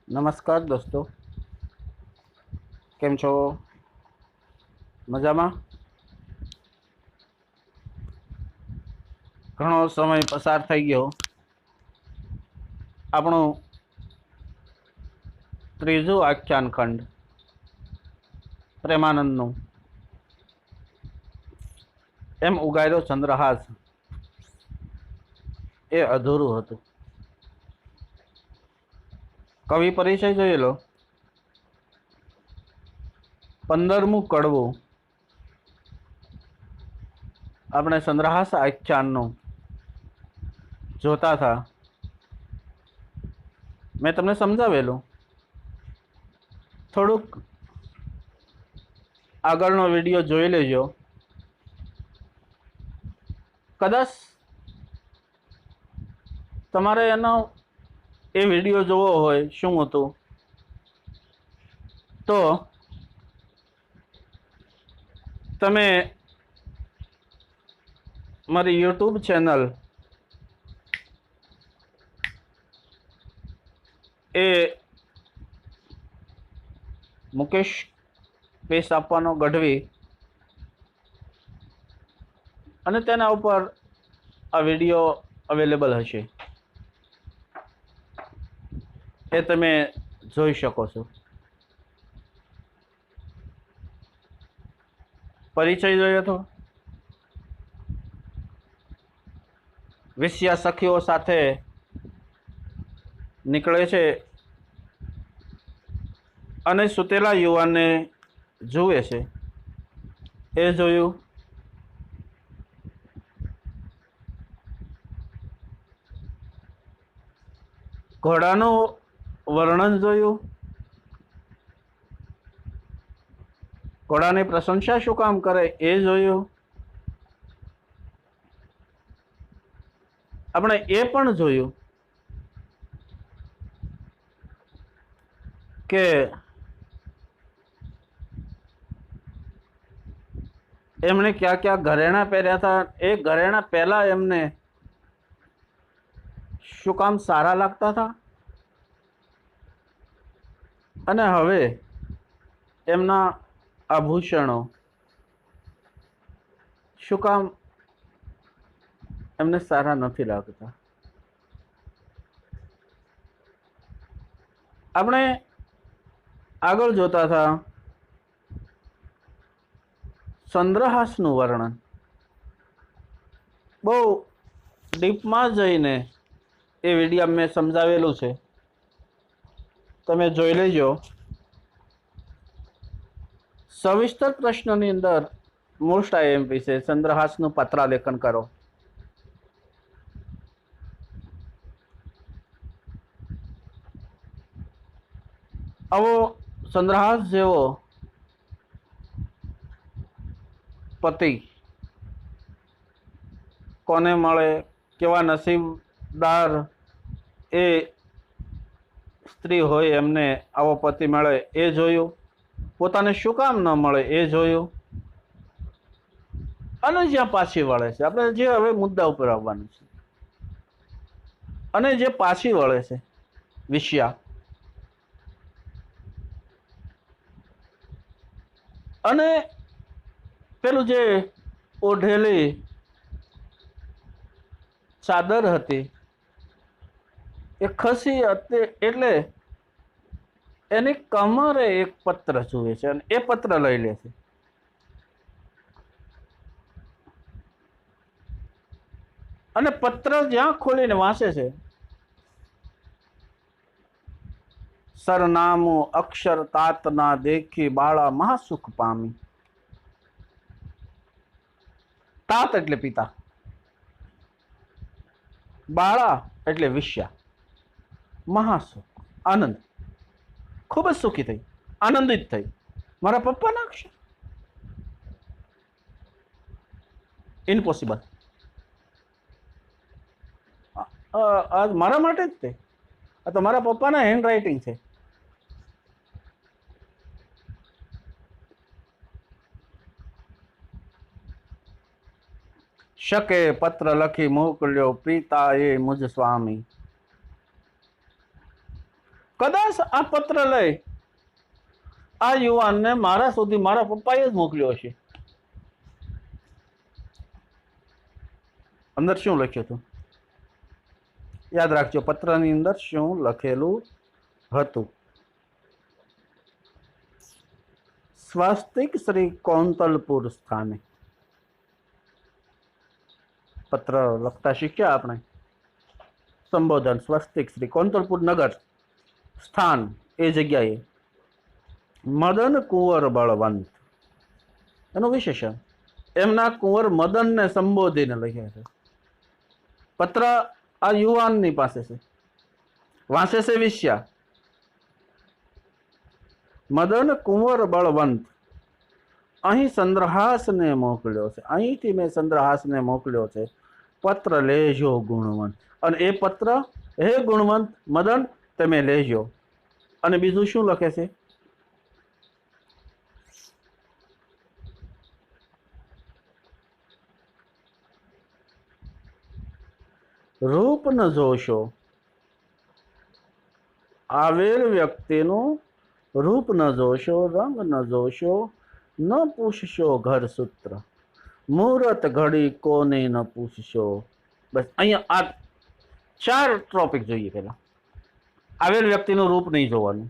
નમસ્કાર દોસ્તો, કેમ છો? મજામાં? ઘણો સમય પસાર થઈ ગયો. આપણું ત્રીજું આખ્યાન ખંડ પ્રેમાનંદનું એમ ઉગાડ્યો ચંદ્રહાસ એ અધૂરું હતું. કવિ પરિચય જોયેલો. 15મું કડવું આપણે ચંદ્રહાસ આખ્યાનનું જોતા હતા. મેં તમને સમજાવેલું. થોડુંક આગળનો વિડીયો જોઈ લેજો. કદાચ તમારે એનો એ વિડીયો જોવો હોય શું હતું તો તમે મારી યુટ્યુબ ચેનલ એ મુકેશ પેસ આપવાનો ગઢવી અને તેના ઉપર આ વિડીયો અવેલેબલ હશે, એ તમે જોઈ શકો છો. પરિચય જોયો તો વેશ્યા સખીઓ સાથે નીકળે છે અને સુતેલા યુવાનને જુએ છે, એ જોયું. ઘોડાનું વર્ણન જોયું. ઘોડાની પ્રશંસા શું કામ કરે એ જોયું. આપણે એ પણ જોયું કે એમણે ક્યાં ક્યાં ઘરેણા પહેર્યા હતા. એ ઘરેણા પહેલા એમને શું કામ સારા લાગતા હતા અને હવે એમના આભૂષણો શું કામ એમને સારા નથી લાગતા. આપણે આગળ જોતા હતા ચંદ્રહાસનું વર્ણન. બહુ ડીપમાં જઈને એ વિડીયો મેં સમજાવેલું છે, તમે જોઈ લેજો. સવિસ્તર પ્રશ્નની અંદર મોસ્ટ આઈએમપી છે, ચંદ્રહાસનું પત્રાલેખન કરો. આવો ચંદ્રહાસ જેવો પતિ કોને મળે, કેવા નસીબદાર એ સ્ત્રી હોય એમને આવો પતિ મળે એ જોયું. પોતાને શું કામ ન મળે એ જોયું. અને જ્યાં પાછી વળે છે, આપણે જે હવે મુદ્દા ઉપર આવવાનું છે, અને જે પાછી વળે છે વિષ્યા, અને પેલું જે ઓઢેલી ચાદર હતી એ ખસી હતી, એટલે એની કમરે એક પત્ર જુએ છે અને એ પત્ર લઈ લે છે. અને પત્ર જ્યાં ખોલીને વાંચે છે, સરનામું અક્ષર તાત ના દેખી બાળા મહાસુખ પામી. તાત એટલે પિતા, બાળા એટલે વિષ્યા. મહાસુખ આનંદ, ખૂબ જ સુખી થઈ, આનંદિત થઈ. મારા પપ્પા નાખશે, ઇમ્પોસિબલ. મારા માટે જ તે, આ તો મારા પપ્પાના હેન્ડ રાઇટિંગ છે. શકે પત્ર લખી મોકલ્યો પિતા એ મુજ સ્વામી. કદાચ આ પત્ર લઈ આ યુવાનને મારા સુધી મારા પપ્પાએ જ મોકલ્યો હશે. અંદર શું લખ્યું હતું યાદ રાખજો. પત્રની અંદર શું લખેલું હતું? સ્વાસ્તિક શ્રી કૌંતલપુર સ્થાને. પત્ર લખતા શીખ્યા આપણે. સંબોધન સ્વસ્તિક શ્રી કૌંતલપુર નગર સ્થાન એ જગ્યાએ મદન કુંવર બળવંત એનું વિશેષણ. એમના કુંવર મદનને સંબોધીને લખ્યા છે. પત્ર આ યુવાનની પાસે છે, વાંચે છે વિશ્યા. મદન કુંવર બળવંત, અહીં ચંદ્રહાસને મોકલ્યો છે. અહીંથી મેં ચંદ્રહાસને મોકલ્યો છે. પત્ર લેજો ગુણવંત. અને એ પત્ર હે ગુણવંત મદન તમે લેજો. અને બીજું શું લખે છે? રૂપ ન જોશો, આવેલ વ્યક્તિનું રૂપ ન જોશો, રંગ ન જોશો, ન પૂછશો ઘર સૂત્ર, મુહૂર્ત ઘડી કોને ન પૂછશો. બસ અહીંયા આ 4 ટોપિક જોઈએ. પેલા આવેલ વ્યક્તિનું રૂપ નહીં જોવાનું,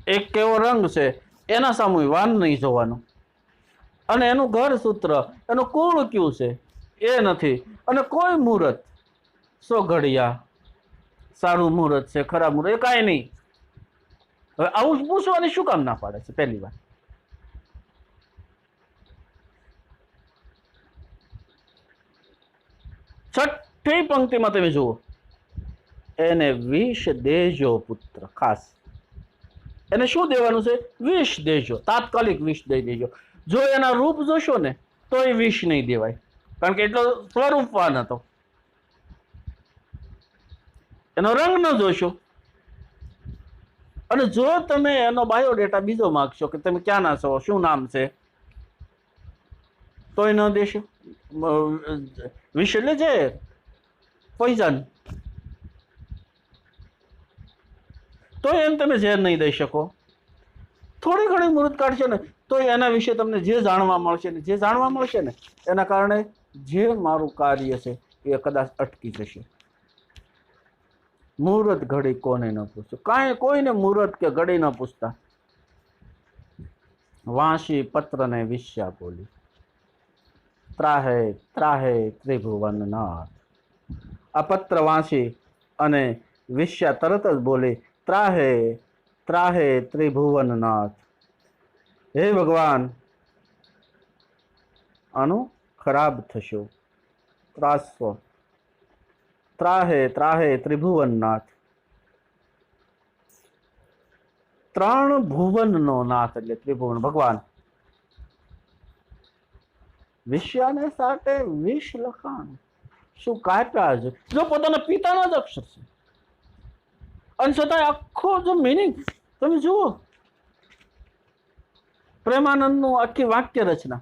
એક કેવો રંગ છે એના સામુ વાન નહીં જોવાનું, અને એનું ઘર સૂત્ર એનું કુળ કયું છે એ નથી, અને કોઈ મુહૂર્ત 100 ઘડિયા સારું મુહૂર્ત છે ખરાબ મુહૂર્ત એ કાંઈ નહીં. હવે આવું પૂછવાની શું કામ ના પાડે છે? પહેલી વાત. છઠ્ઠી પંક્તિમાં તમે જુઓ, એને વિષ દેજો પુત્ર. ખાસ એને શું દેવાનું છે? વિષ દેજો, તાત્કાલિક વિષ દઈ દેજો. જો એના રૂપ જોશો ને તો એ વિષ નહીં દેવાય, કારણ કે એટલો સ્વરૂપવાન હતો. એનો રંગ ન જોશો, અને જો તમે એનો બાયોડેટા બીજો માગશો કે તમે ક્યાંના છો, શું નામ છે, તોય ન દેશો. વિષ એટલે છે પોઈઝન, તો એમ તમે ઝેર નહીં દઈ શકો. થોડી ઘણી મુહૂર્ત કાઢશે ને તો એના વિશે તમને જે જાણવા મળશે ને એના કારણે જે મારું કાર્ય છે એ કદાચ અટકી જશે. મુહૂર્ત ઘડી કોને ન પૂછો, કાંઈ કોઈને મુહૂર્ત કે ઘડી ન પૂછતા. વાંસી પત્રને વિશ્યા બોલી, ત્રાહે ત્રાહે ત્રિભુવનનાથ. આ પત્ર વાંચી અને વિશ્યા તરત જ બોલી, ત્રાહે ત્રાહે ત્રિભુવનનાથ. હે ભગવાન, આનું ખરાબ થશો. ત્રાસો ત્રાહે ત્રાહે ત્રિભુવનનાથ. 3 ભુવનનો નાથ એટલે ત્રિભુવન ભગવાન. વિશ્યાને સાથે વિષ લખાણ શું કાપ્યા છે? જો પોતાના પિતાના જ અક્ષર છે, અને છતાં આખો જો મિનિંગ તમે જુઓ, પ્રેમાનંદનું આખી વાક્ય રચના.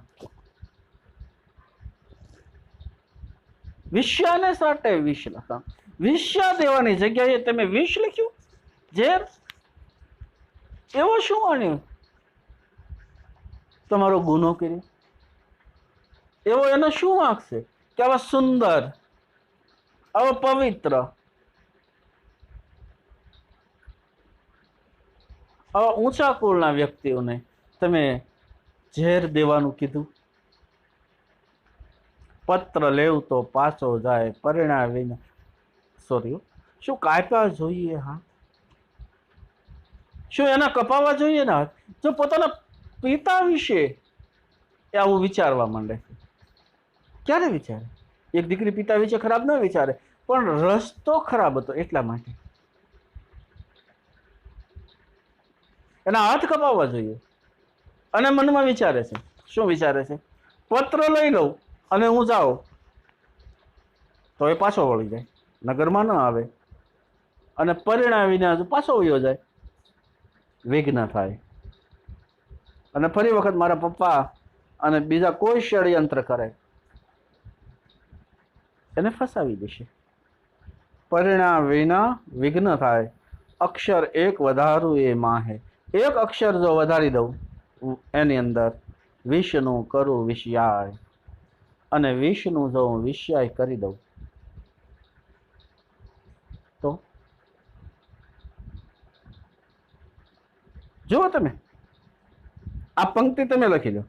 વિશ્યાને સાથે વિષ લખાણ. વિશ્યા દેવાની જગ્યાએ તમે વિષ લખ્યું, ઝેર. એવો શું આણ્યો તમારો ગુનો કર્યો? એવો એનો શું વાંક છે કે આવા સુંદર, આવા પવિત્ર, આવા ઊંચા કુળના વ્યક્તિઓને તમે ઝેર દેવાનું કીધું? પત્ર લેવ તો પાછો જાય, પરિણાવીને સોરી શું કાપ્યા જોઈએ? હા, શું એના કપાવા જોઈએ ને હાથ? જો પોતાના પિતા વિશે એ આવું વિચારવા માંડે, ક્યારે વિચારે? એક દીકરી પિતા વિશે ખરાબ ન વિચારે, પણ રસ્તો ખરાબ હતો એટલા માટે એના હાથ કપાવવા જોઈએ. અને મનમાં વિચારે છે, શું વિચારે છે? પત્ર લઈ લઉં અને હું જાઉં તો એ પાછો વળી જાય, નગરમાં ન આવે, અને પરિણામીને હજુ પાછો વયો જાય, વિઘ્ન થાય, અને ફરી વખત મારા પપ્પા અને બીજા કોઈ ષડયંત્ર કરે એને ફસાવી દેશે. પરિણામ વિના વિઘ્ન થાય. અક્ષર એક વધારું એ માહે. એક અક્ષર જો વધારી દઉં એની અંદર વિષ્ણુ કરું વિષયાય, અને વિષ્ણુ જો હું વિષયાય કરી દઉં તો જુઓ તમે આ પંક્તિ તમે લખી લો.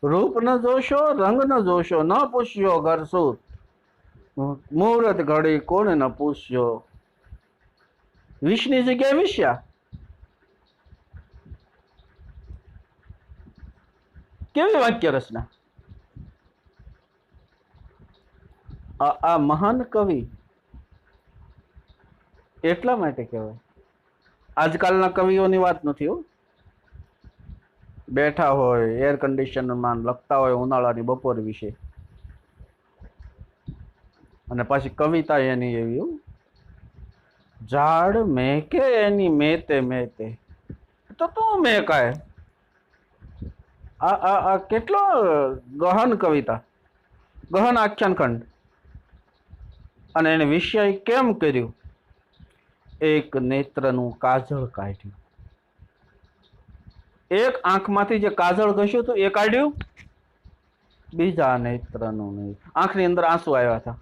રૂપ ન જોશો રંગ ન જોશો, ન પૂછ્યો ઘર સૂત, મુહૂર્ત ઘડી કોને ન પૂછ્યો. વિષની જગ્યાએ વિષ્યા. કેવી વાક્ય રચના! આ મહાન કવિ એટલા માટે કહેવાય. આજકાલના કવિઓની વાત નથી હો. બેઠા હોય એર કન્ડિશનમાં લખતા હોય ઉનાળાની બપોર વિશે, અને પાછી કવિતા એની એવી, ઝાડ મેકે એની મેતે મેતે તો તું મેકાય. આ કેટલો ગહન કવિતા, ગહન આખ્યાન ખંડ. અને એને વિષય કેમ કર્યું? એક નેત્રનું કાજળ કાઢ્યું. એક આંખમાંથી જે કાજળ ઘસ્યું હતું એ કાઢ્યું, બીજા નેત્રનું નહીં. આંખની અંદર આંસુ આવ્યા હતા,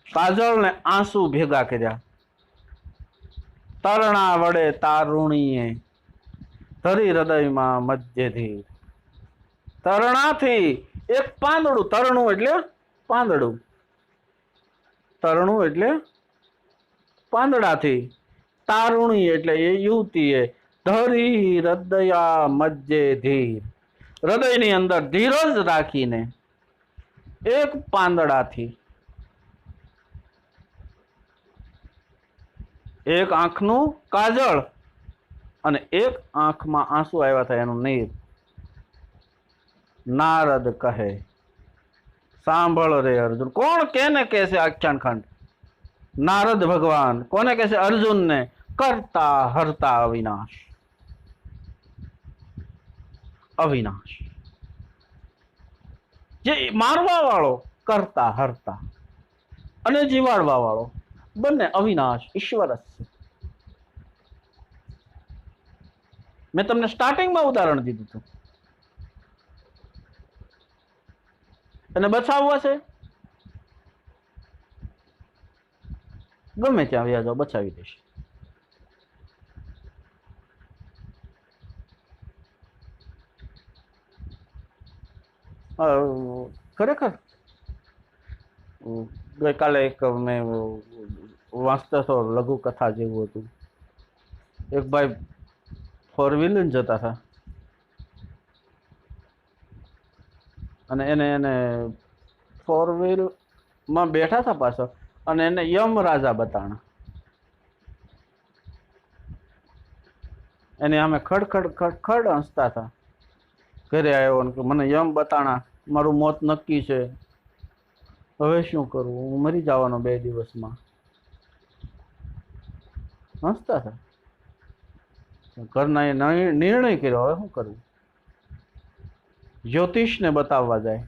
કાજળ ને આંસુ ભેગા કર્યા. તરણા વડે તારુણીએ ધરી હૃદયમાં મધ્યથી. તરણાથી એક પાંદડું, તરણું એટલે પાંદડું, તરણું એટલે પાંદડાથી, તારુણી એટલે એ યુવતીએ ધરી હૃદયા મધ્ય ધીર, હૃદયની અંદર ધીરજ રાખીને એક પાંદડાથી, એક આંખનું કાજળ અને એક આંખમાં આંસુ આવ્યા હતા એનું નીર. નારદ કહે સાંભળ રે અર્જુન. કોણ કેને કહેશે આખ્યાન ખંડ? નારદ ભગવાન કોને કહેશે? અર્જુનને. કરતા હરતા અવિનાશ, અવિનાશ જે મારવા વાળો કરતા હરતા અને જીવાડવા વાળો બંને અવિનાશ ઈશ્વર જ છે. મેં તમને સ્ટાર્ટિંગમાં ઉદાહરણ દીધું હતું. અને બચાવવા છે ગમે ત્યાં વ્યા જાઓ બચાવી દેશે. ખરેખર ગઈકાલે એક મેં વાંચતો હતો લઘુ કથા જેવું હતું. એક ભાઈ ફોર વ્હીલ જતા હતા અને એને ફોર વ્હીલ માં બેઠા હતા પાછળ, અને એને યમ રાજા બતાણા. એને અમે ખડખડ ખડખડ હસતા હતા. ઘરે આવ્યો ને મને યમ બતાણા, મારું મોત નક્કી છે, હવે શું કરવું, હું મરી જવાનો 2 દિવસમાં. હસતા હતા. ઘરના એ નિર્ણય કર્યો હવે શું કરવું. જ્યોતિષને બતાવવા જાય.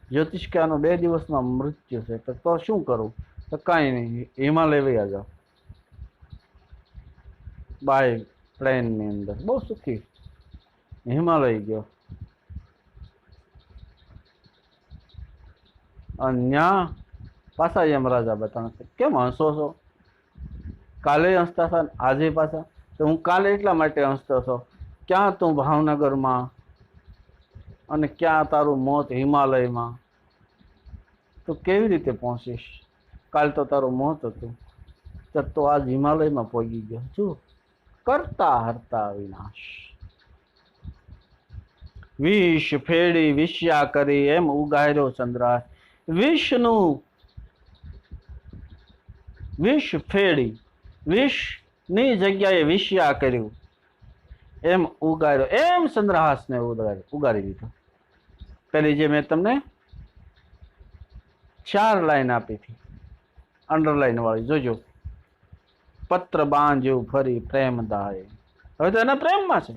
જ્યોતિષ કે આનો 2 દિવસમાં મૃત્યુ છે. તો શું કરવું? તો કાંઈ નહીં, હિમાલય વયા જાઓ. બાય પ્લેનની અંદર બહુ સુખી હિમાલય ગયો. અને ત્યાં પાછા યમરાજા બતાવે કેમ હસો છો? કાલે હસતા હતા આજે પાછા? તો હું કાલે એટલા માટે હસતો હતો, ક્યાં તું ભાવનગરમાં અને ક્યાં તારું મોત હિમાલયમાં, તો કેવી રીતે પહોંચીશ? કાલ તો તારું મોત હતું, તો આજ હિમાલયમાં પહોંચી ગયો. જો કરતા હરતા વિનાશ. વિષ ફેડી વિષ્યા કરી એમ ઉગાર્યો ચંદ્રાસ. વિષનું વિષ ફેડી, વિષની જગ્યાએ વિષ્યા કર્યું એમ ઉગાર્યો, એમ ચંદ્રહાસને ઉગાડી દીધો. પેલી જે મેં તમને 4 લાઈન આપી હતી અંડરલાઈન વાળી, જોજો. પત્ર બાંધ્યું ફરી પ્રેમ દાય. હવે તો એના પ્રેમમાં છે,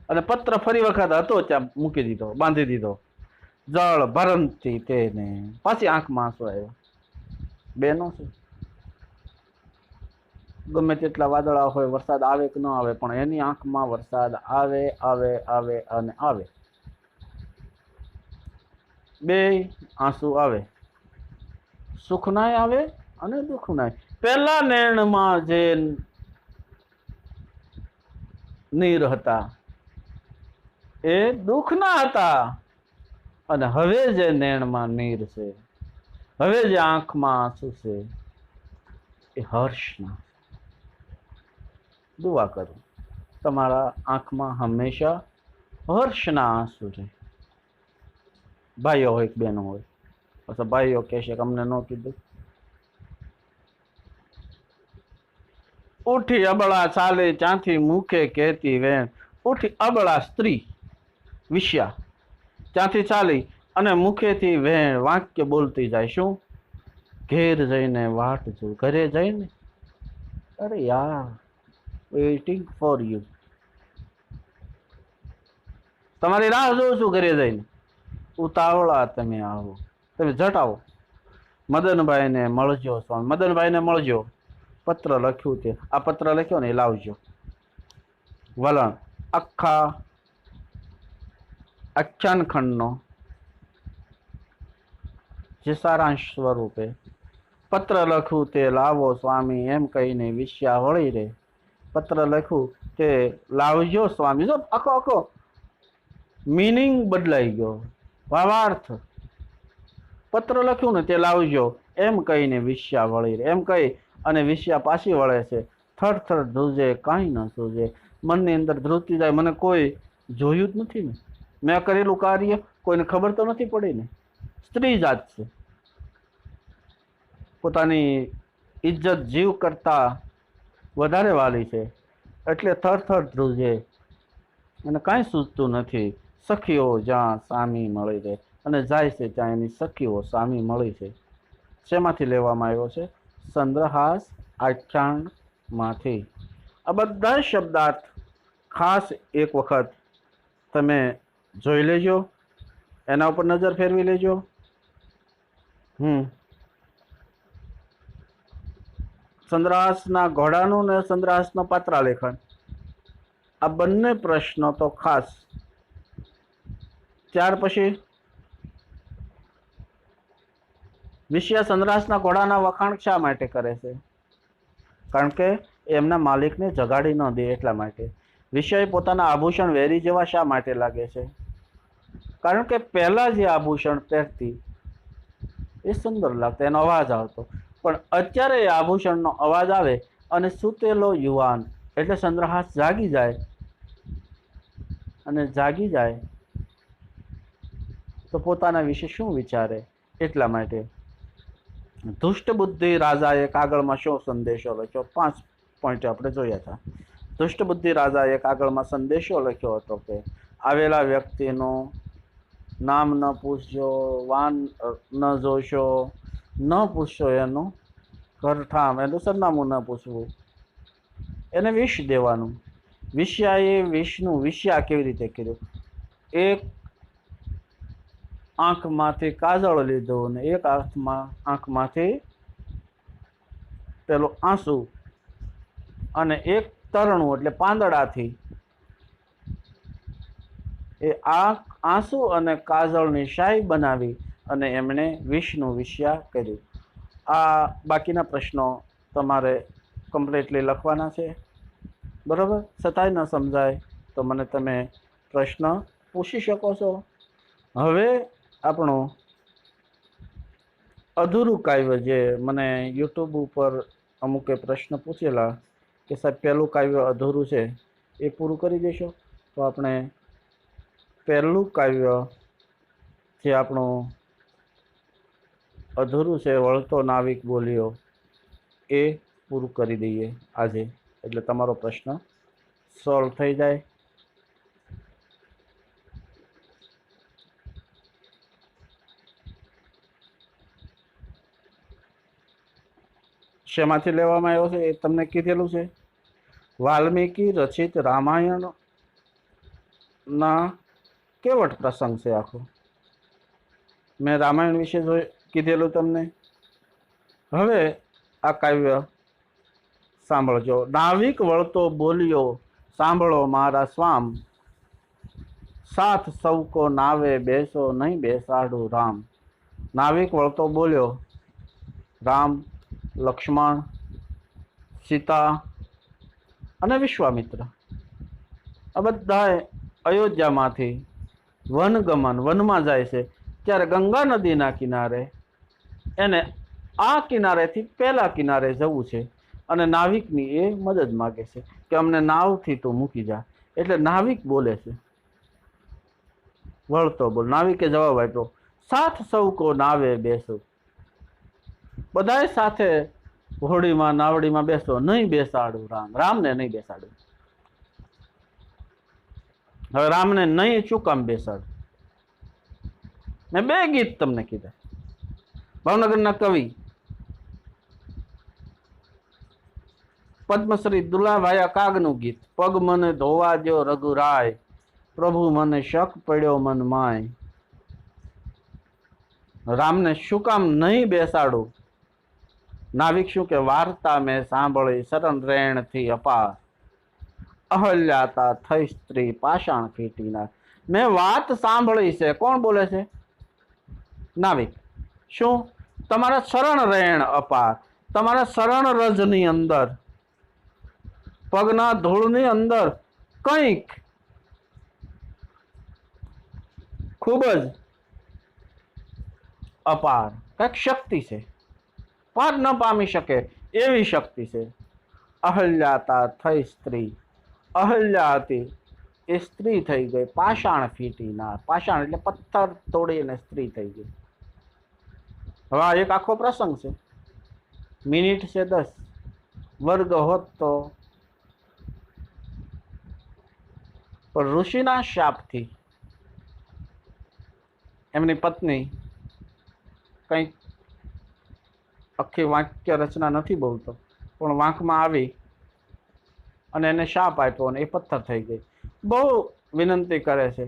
અને પત્ર ફરી વખત હતો ત્યાં મૂકી દીધો, બાંધી દીધો. જળ ભરંતી તેને, પાછી આંખમાં આંસુ આવ્યા. બેનો છે, ગમે તેટલા વાદળા હોય, વરસાદ આવે કે ન આવે, પણ એની આંખમાં વરસાદ આવે આવે આવે અને આવે. બે આંસુ આવે, સુખનાય આવે અને દુઃખનાય. પેલા નયનમાં જે નીર હતા એ દુઃખના હતા, અને હવે જે નયનમાં નીર છે, હવે જે આંખમાં આંસુ છે, એ હર્ષના. દુઆ કરું તમારા આંખમાં હંમેશા હર્ષના આંસુ છે. ભાઈઓ હોય કે બહેનો હોય, અથવા ભાઈઓ કહેશે કે અમને ન કીધું. ઉઠી અબળા ચાલે ત્યાંથી મુખે કહેતી વેણ. ઉઠી અબળા સ્ત્રી વિષ્યા ત્યાંથી ચાલી અને મુખેથી વેણ વાક્ય બોલતી જાય. શું? ઘેર જઈને વાટ જો, ઘરે જઈને અરે યાર વેઇટિંગ ફોર યુ, તમારી રાહ જોઉં છું. ઘરે જઈને ઉતાવળા તમે આવો, તમે ઝટ આવો. મદનભાઈને મળજો સ્વામી, મદનભાઈને મળજો. પત્ર લખ્યું તે, આ પત્ર લખ્યો ને એ લાવજો. વલણ આખા આખ્યાન ખંડનો જે સારાંશ સ્વરૂપે પત્ર લખ્યું તે લાવો સ્વામી એમ કહીને વિષ્યા વળી રે. પત્ર લખ્યું તે લાવજો સ્વામી. જો આખો આખો મીનિંગ બદલાઈ ગયો, ભાવાર્થ. પત્ર લખ્યું ને તે લાવજો એમ કહીને વિષ્યા વળી રે. એમ કહી અને વિષ્યા પાછી વળે છે. થર થર ધ્રુજે કાંઈ ન સૂજે. મનની અંદર ધ્રુજતી જાય, મને કોઈ જોયું જ નથી ને, મેં કરેલું કાર્ય કોઈને ખબર તો નથી પડી ને. સ્ત્રી જાત છે, પોતાની ઇજ્જત જીવ કરતા વધારે વાલી છે, એટલે થર થર ધ્રુજે અને કાંઈ સૂઝતું નથી. સખીઓ જ્યાં સામી મળી રહે, અને જાય છે ત્યાં એની સખીઓ સામી મળી છે. શેમાંથી લેવામાં આવ્યો છે? સંદ્રહાસ આખ્યાનમાંથી. આ બધા શબ્દાર્થ ખાસ એક વખત તમે જોઈ લેજો, એના ઉપર નજર ફેરવી લેજો. સંદ્રહાસના ઘોડાનું ને સંદ્રહાસનો પાત્રાલેખન, આ બંને પ્રશ્નો તો ખાસ. ત્યાર પછી વિષ્યા સંદ્રહાસના ઘોડાના વખાણ શા માટે કરે છે? કારણ કે એમના માલિકને જગાડી ન દે એટલા માટે. વિષ્યાએ પોતાના આભૂષણ વેરી જેવા શા માટે લાગે છે? કારણ કે પહેલા જે આભૂષણ પહેરતી એ સુંદર લાગતો, એનો અવાજ આવતો, પણ અત્યારે એ આભૂષણનો અવાજ આવે અને સૂતેલો યુવાન એટલે સંદ્રહાસ જાગી જાય, અને જાગી જાય તો પોતાના વિશે શું વિચારે એટલા માટે. દુષ્ટ બુદ્ધિ રાજાએ કાગળમાં શું સંદેશો લખ્યો? 5 પોઈન્ટ આપણે જોયા હતા. દુષ્ટ બુદ્ધિ રાજાએ કાગળમાં સંદેશો લખ્યો હતો કે આવેલા વ્યક્તિનું નામ ન પૂછજો, વાન ન જોશો, ન પૂછશો એનું ઘરઠામ, એનું સરનામું ન પૂછવું, એને વિષ દેવાનું. વિષ્યાએ વિષનું વિષ્યા કેવી રીતે કર્યું? એક આંખમાંથી કાજળ લીધું અને એક આંખમાંથી પેલું આંસુ, અને એક તરણું એટલે પાંદડાથી એ આંસુ અને કાજળની શાઈ બનાવી અને એમણે વિષનું વિષ્યા કર્યું. આ બાકીના પ્રશ્નો તમારે કમ્પ્લીટલી લખવાના છે, બરાબર? છતાંય ન સમજાય તો મને તમે પ્રશ્ન પૂછી શકો છો. હવે આપણું અધૂરું કાવ્ય, જે મને યુટ્યુબ ઉપર અમુકે પ્રશ્ન પૂછેલા કે સાહેબ પહેલું કાવ્ય અધૂરું છે, એ પૂરું કરી દેશો. તો આપણે પહેલું કાવ્ય જે આપણું અધૂરું છે, વળતો નાવિક બોલ્યો, એ પૂરું કરી દઈએ આજે, એટલે તમારો પ્રશ્ન સોલ્વ થઈ જાય. શેમાંથી લેવામાં આવ્યો છે એ તમને કીધેલું છે. વાલ્મીકી રચિત રામાયણ ના કેવટ પ્રસંગ છે આખો. મેં રામાયણ વિશે કીધેલું તમને. હવે આ કાવ્ય સાંભળજો. નાવિક વળતો બોલ્યો, સાંભળો મારા સ્વામ, સાથ સૌ કો નાવે બેસો, નહીં બેસાડું રામ. નાવિક વળતો બોલ્યો, રામ, લક્ષ્મણ, સીતા અને વિશ્વામિત્ર આ બધાએ અયોધ્યામાંથી વનગમન, વનમાં જાય છે. ત્યારે ગંગા નદીના કિનારે એને આ કિનારેથી પેલા કિનારે જવું છે અને નાવિકની એ મદદ માગે છે કે અમને નાવથી તું મૂકી જા. એટલે નાવિક બોલે છે, વળતો બોલ. નાવિકે જવાબ આપ્યો, સાથ સૌ કો નાવે બેસો, બધાએ સાથે હોડીમાં, નાવડીમાં બેસો, નહીં બેસાડું રામ. રામને નહીં બેસાડું. હવે રામને નહીં શું કામ બેસાડું? મેં બે ગીત તમને કીધા. ભાવનગરના કવિ પદ્મશ્રી દુલાભાયા કાગનું ગીત, પગ મને ધોવા દ્યો રઘુરાય, પ્રભુ મને શક પડ્યો મન માય. રામને શું કામ નહીં બેસાડું? નાવિક શું કે, વાર્તા મેં સાંભળી શરણ રેણ થી અપાર, અહલ્યાતા થઈ સ્ત્રી પાષાણ ફીટીના. મેં વાત સાંભળી છે. કોણ બોલે છે? નાવિક. શું? તમારા શરણ રેણ અપાર, તમારા શરણ રજની અંદર, પગના ધૂળની અંદર કંઈક ખૂબ જ અપાર કંઈક શક્તિ છે, પાર ન પામી શકે એવી શક્તિ છે. અહલ્યાતા થઈ સ્ત્રી, અહલ્યા હતી એ સ્ત્રી થઈ ગઈ, પાષાણ ફીટીનાર. પાષાણ એટલે પથ્થર તોડીને સ્ત્રી થઈ ગઈ. હવે આ એક આખો પ્રસંગ છે. મિનિટ છે 10, વર્ગ હોત તો. પણ ઋષિના શાપથી એમની પત્ની કંઈક, આખી વાક્ય રચના નથી બોલતો, પણ વાંકમાં આવી અને એને શાપ આપ્યો અને એ પથ્થર થઈ ગઈ. બહુ વિનંતી કરે છે.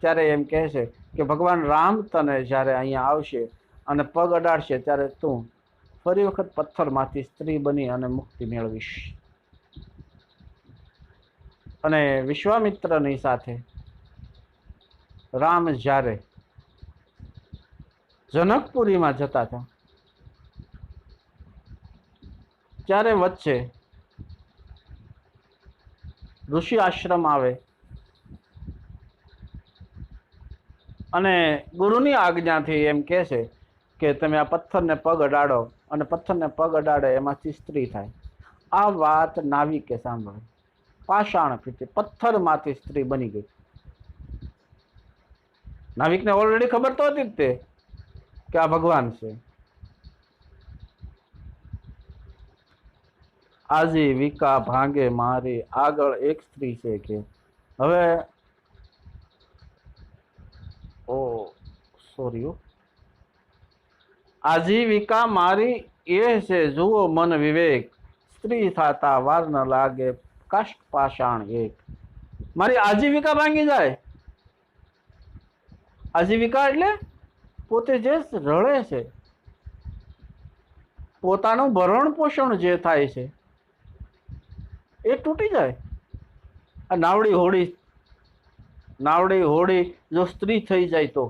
ત્યારે એમ કહે છે કે ભગવાન રામ તને જ્યારે અહીંયા આવશે અને પગ અડાડશે ત્યારે તું ફરી વખત પથ્થરમાંથી સ્ત્રી બની અને મુક્તિ મેળવીશ. અને વિશ્વામિત્રની સાથે રામ જ્યારે જનકપુરીમાં જતા હતા ત્યારે વચ્ચે ઋષિ આશ્રમ આવે અને ગુરુની આજ્ઞાથી એમ કહે છે કે તમે આ પથ્થરને પગ અડાડો, અને પથ્થરને પગ અડાડે એમાંથી સ્ત્રી થાય. આ વાત નાવિકે સાંભળી. પાષાણ ફીટી, પથ્થરમાંથી સ્ત્રી બની ગઈ. નાવિકને ઓલરેડી ખબર તો હતી જ તે કે આ ભગવાન છે. આજીવિકા ભાંગે મારી, આગળ એક સ્ત્રી છે કે. હવે આજીવિકા મારી એ છે, જુઓ મન વિવેક, સ્ત્રી થાતા વાર ન લાગે, કાષ્ટ પાષાણ એક. મારી આજીવિકા ભાંગી જાય. આજીવિકા એટલે પોતે જે રળે છે, પોતાનું ભરણ પોષણ જે થાય છે એ તૂટી જાય. આ નાવડી હોડી જો સ્ત્રી થઈ જાય તો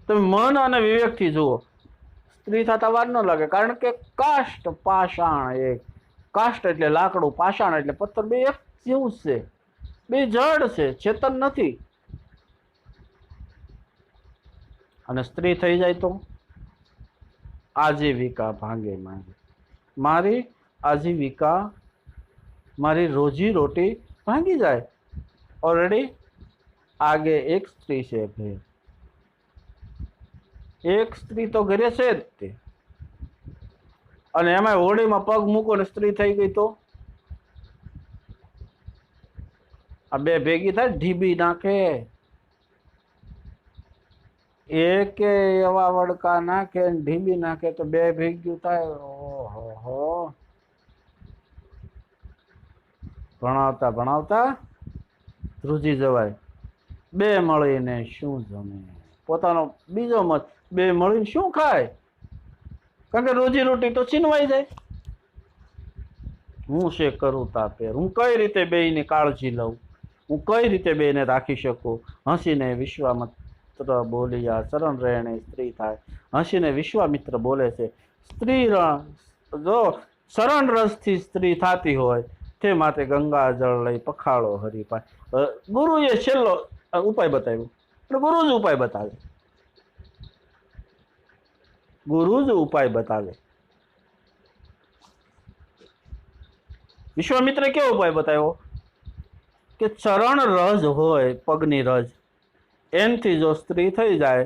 તમે મન અને વિવેકથી જુઓ, સ્ત્રી થતા વાર ન લાગે. કારણ કે કાષ્ટ પાષાણ એક. કાષ્ટ એટલે લાકડું, પાષાણ એટલે પથ્થર. બે એક જેવું છે, બે જડ છે, ચેતન નથી. અને સ્ત્રી થઈ જાય તો આજીવિકા ભાંગે માંગે. મારી આજીવિકા, મારી રોજી રોટી ભાંગી જાય. ઓલરેડી આગે એક સ્ત્રી છે ઘરે. એક સ્ત્રી તો ઘરે છે જ તે, અને એમાં હોડીમાં પગ મૂકો ને સ્ત્રી થઈ ગઈ તો આ બે ભેગી થાય, ઢીબી નાખે. એક એવા વડકા નાખે ને ઢીબી નાખે તો બે ભેગ્યું થાય. ઓહો, ભણાવતા ભણાવતા ધ્રુજી જવાય. બે મળીને શું જમે? પોતાનો બીજો મત, બે મળીને શું ખાય? કારણ કે રોજી રોટી તો છીનવાઈ જાય. હું છે કરું તાપેર, હું કઈ રીતે બેયની કાળજી લઉં, હું કઈ રીતે બેયને રાખી શકું? હસીને વિશ્વામિત્ર બોલ્યા, શરણ રહેણે સ્ત્રી થાય. હસીને વિશ્વામિત્ર બોલે છે, સ્ત્રી જો શરણ રસથી સ્ત્રી થતી હોય તે માટે ગંગા જળ લઈ પખાળો હરિપાય. ગુરુએ છેલ્લો ઉપાય બતાવ્યો, એટલે ગુરુ જ ઉપાય બતાવે, ગુરુ જ ઉપાય બતાવે. વિશ્વામિત્રે કેવો ઉપાય બતાવ્યો કે ચરણ રજ હોય, પગની રજ, એનથી જો સ્ત્રી થઈ જાય,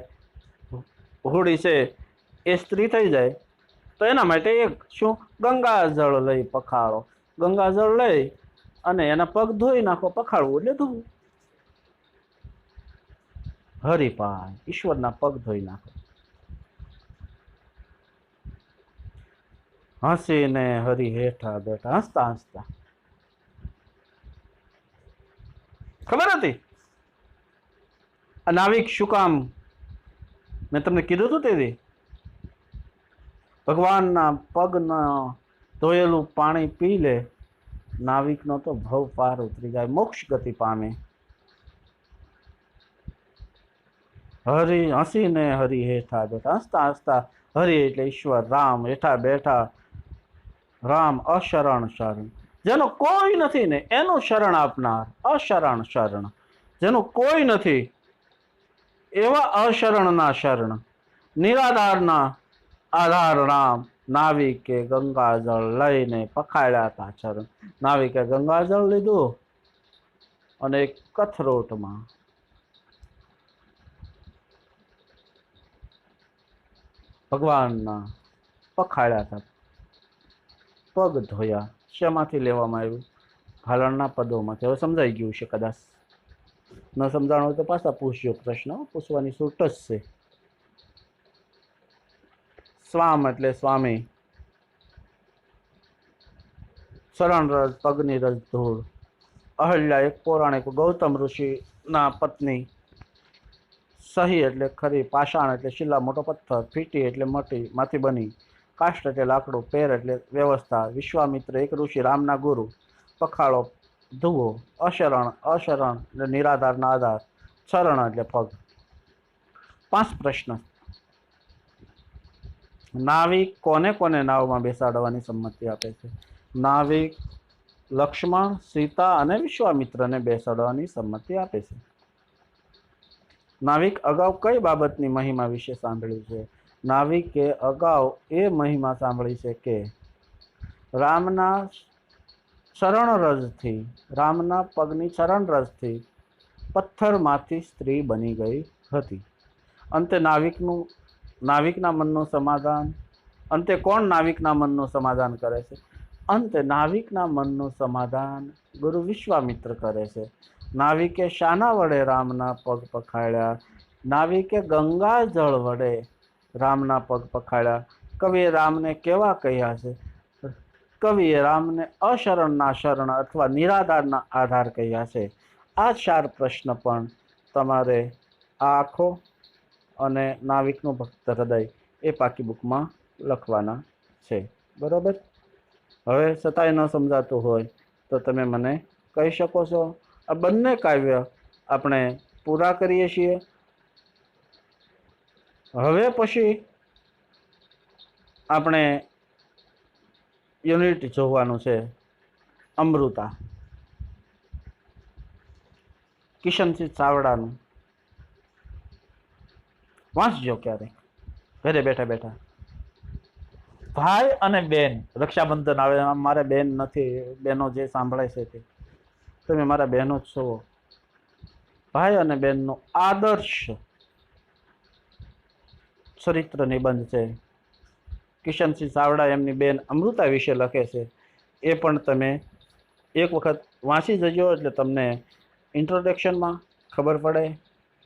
હોડી છે એ સ્ત્રી થઈ જાય, તો એના માટે એક શું, ગંગા જળ લઈ પખાળો. ગંગા જળ લઈ અને એના પગ ધોઈ નાખો, પખાળવું એટલે ધોવું. હરિપાય, ઈશ્વરના પગ ધોઈ નાખો. હસીને હરિ હેઠા બેઠા, હસતા હસતા. ખબર હતી આ નાવિક શું કામ? મેં તમને કીધું હતું તેથી, ભગવાનના પગના ધોયેલું પાણી પી લે, નાવિકનો તો ભવ પાર ઉતરી જાય, મોક્ષ ગતિ પામે. હરિ હસીને હરિ હેઠા બેઠા, હસતા હસતા. હરિ એટલે ઈશ્વર, રામ હેઠા બેઠા. રામ અશરણ શરણ, જેનો કોઈ નથી ને એનું શરણ આપનાર. અશરણ શરણ, જેનું કોઈ નથી એવા અશરણના શરણ. નિરાધારના આધાર રામ. નાવિકે ગંગાજળ લઈને પખાડ્યા હતા ચરણ. નાવિકે ગંગાજળ લીધું અને એક કથરોટમાં ભગવાનના પખાડ્યા હતા, પગ ધોયા. શેમાંથી લેવામાં આવ્યું? ભાલણના પદોમાંથી. હવે સમજાઈ ગયું છે કદાચ, ન સમજાણો હોય તો પાછા પૂછજો પ્રશ્ન, પૂછવાની છૂટ જ છે. સ્વામ એટલે સ્વામી, શરણ રજ, પગની રજ ધૂળ. અહલ્યા એક પૌરાણિક ગૌતમ ઋષિના પત્ની. સહી એટલે ખરી, પાષાણ એટલે શિલા મોટો પથ્થર, ફીટી એટલે મટી માંથી બની, કાષ્ટ એટલે લાકડું, પેર એટલે વ્યવસ્થા. વિશ્વામિત્ર એક ઋષિ, રામના ગુરુ. પખાળો ધુવો, અશરણ, અશરણ એટલે નિરાધારના આધાર, ચરણ એટલે પગ. 5 પ્રશ્ન. નાવિક કોને કોને નાવમાં બેસાડવાની સંમતિ આપે છે? નાવિક લક્ષ્મણ, સીતા અને વિશ્વામિત્રને બેસાડવાની સંમતિ આપે છે. નાવિક અગાઉ કઈ બાબતની મહિમા વિશે સાંભળ્યું છે? નાવિકે અગાઉ એ મહિમા સાંભળી છે કે રામના ચરણરજથી, રામના પગની ચરણરજથી પથ્થરમાંથી સ્ત્રી બની ગઈ હતી. અંતે નાવિકના મનનું સમાધાન, અંતે કોણ નાવિકના મનનું સમાધાન કરે છે? અંતે નાવિકના મનનું સમાધાન ગુરુ વિશ્વામિત્ર કરે છે. નાવિકે શાના વડે રામના પગ પખાડ્યા? નાવિકે ગંગા જળ વડે રામના પગ પખાડ્યા. કવિએ રામને કેવા કહ્યા છે? કવિએ રામને અશરણના શરણ અથવા નિરાધારના આધાર કહ્યા છે. આ 4 પ્રશ્ન પણ તમારે આંખો અને નાવિકનું ભક્ત હૃદય એ પાકી બુકમાં લખવાના છે. બરોબર? હવે છતાંય ન સમજાતું હોય તો તમે મને કહી શકો છો. આ બંને કાવ્ય આપણે પૂરા કરીએ છીએ. હવે પછી આપણે યુનિટ જોવાનું છે અમૃતા, કિશનસિંહ ચાવડાનું. વાંચજો ક્યારેક ઘરે બેઠા બેઠા. ભાઈ અને બેન, રક્ષાબંધન આવે, મારે બેન નથી, બહેનો જે સાંભળે છે તે તમે મારા બહેનો જ છો. ભાઈ અને બહેનનો આદર્શ ચરિત્ર નિબંધ છે. કિશનસિંહ ચાવડા એમની બેન અમૃતા વિશે લખે છે. એ પણ તમે એક વખત વાંચી જજો એટલે તમને ઇન્ટ્રોડક્શનમાં ખબર પડે.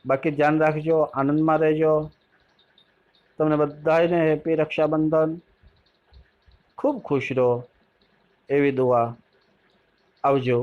બાકી ધ્યાન રાખજો, આનંદમાં રહેજો. તમને બધાને હેપી રક્ષાબંધન. ખૂબ ખુશ રહો એવી દુઆ. આવજો.